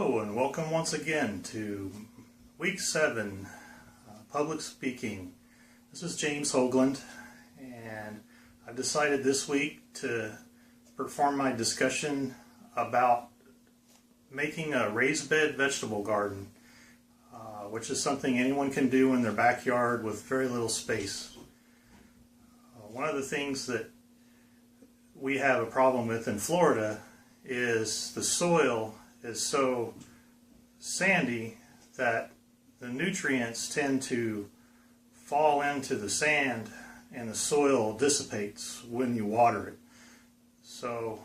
Hello and welcome once again to week 7 public speaking. This is James Hoagland, and I've decided this week to perform my discussion about making a raised bed vegetable garden, which is something anyone can do in their backyard with very little space. One of the things that we have a problem with in Florida is the soil is so sandy that the nutrients tend to fall into the sand and the soil dissipates when you water it. So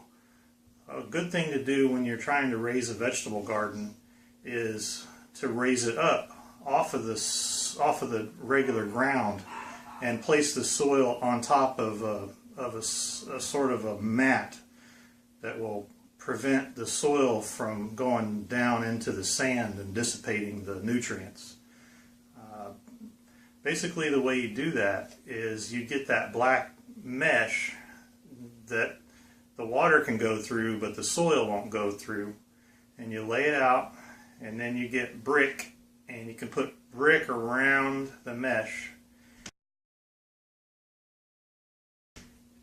a good thing to do when you're trying to raise a vegetable garden is to raise it up off of the regular ground and place the soil on top of a sort of a mat that will prevent the soil from going down into the sand and dissipating the nutrients. Basically, the way you do that is you get that black mesh that the water can go through but the soil won't go through, and you lay it out, and then you get brick, and you can put brick around the mesh,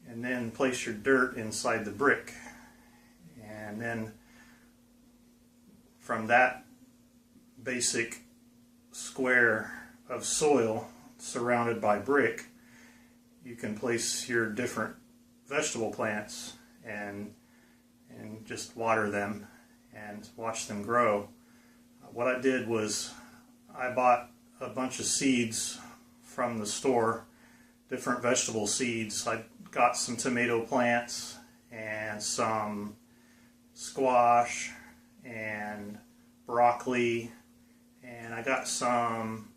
and then place your dirt inside the brick. And then from that basic square of soil surrounded by brick, you can place your different vegetable plants and just water them and watch them grow. What I did was I bought a bunch of seeds from the store, different vegetable seeds. I got some tomato plants and some squash and broccoli, and I got some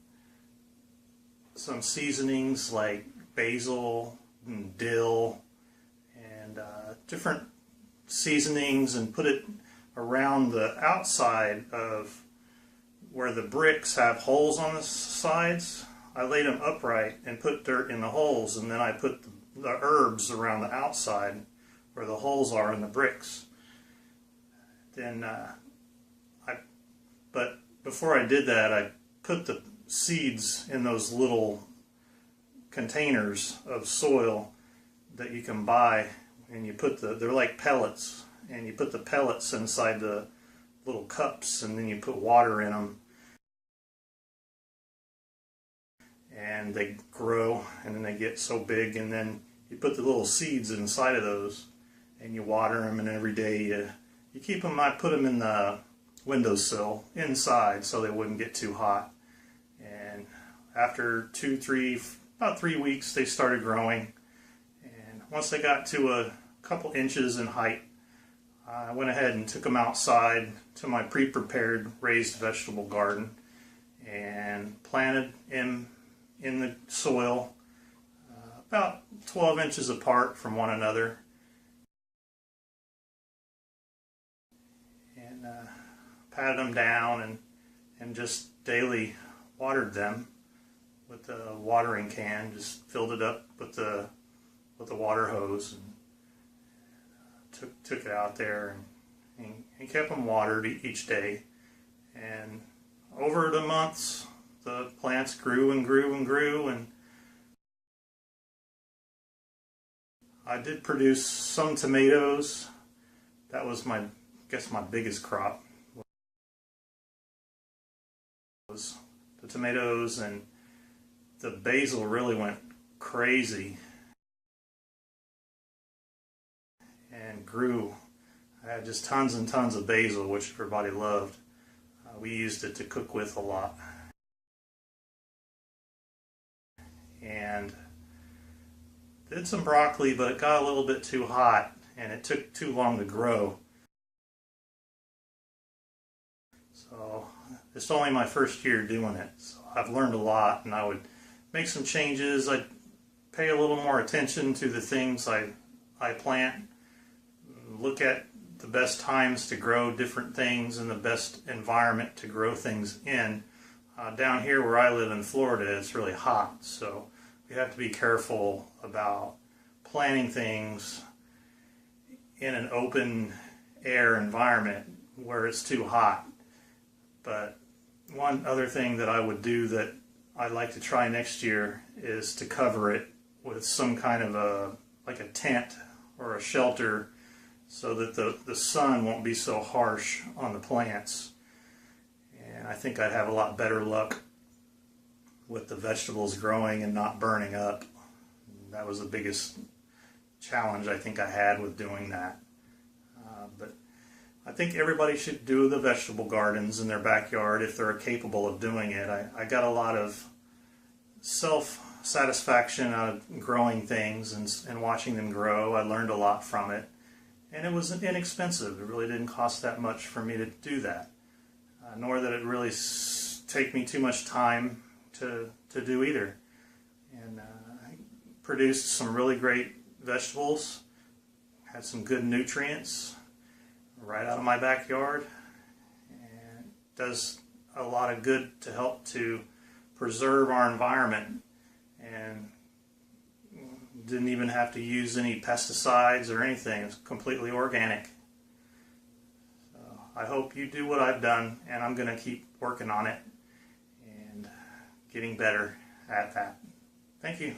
seasonings like basil and dill and different seasonings, and put it around the outside of where the bricks have holes on the sides. I laid them upright and put dirt in the holes, and then I put the herbs around the outside where the holes are in the bricks. Then but before I did that, I put the seeds in those little containers of soil that you can buy, and you put they're like pellets, and you put the pellets inside the little cups, and then you put water in them, and they grow, and then they get so big, and then you put the little seeds inside of those, and you water them, and every day you keep them. I put them in the windowsill inside so they wouldn't get too hot. And after about 3 weeks, they started growing. And once they got to a couple inches in height, I went ahead and took them outside to my pre-prepared raised vegetable garden and planted them in the soil about 12 inches apart from one another. Patted them down and just daily watered them with the watering can. Just filled it up with the water hose and took it out there and kept them watered each day. And over the months, the plants grew and grew and grew, and I did produce some tomatoes. That was my biggest crop. The tomatoes, and the basil really went crazy and grew. I had just tons and tons of basil, which everybody loved. We used it to cook with a lot. And did some broccoli, but it got a little bit too hot and it took too long to grow. So it's only my first year doing it, so I've learned a lot, and I would make some changes. I'd pay a little more attention to the things I plant, look at the best times to grow different things and the best environment to grow things in. Down here where I live in Florida, it's really hot, so we have to be careful about planting things in an open air environment where it's too hot. But one other thing that I would do that I'd like to try next year is to cover it with some kind of like a tent or a shelter, so that the sun won't be so harsh on the plants. And I think I'd have a lot better luck with the vegetables growing and not burning up. That was the biggest challenge I think I had with doing that. But I think everybody should do the vegetable gardens in their backyard if they're capable of doing it. I got a lot of self-satisfaction out of growing things and watching them grow. I learned a lot from it. And it was inexpensive. It really didn't cost that much for me to do that. Nor that it really take me too much time to do either. And I produced some really great vegetables, had some good nutrients right out of my backyard, and it does a lot of good to help to preserve our environment, and didn't even have to use any pesticides or anything. It's completely organic. So I hope you do what I've done, and I'm going to keep working on it and getting better at that. Thank you.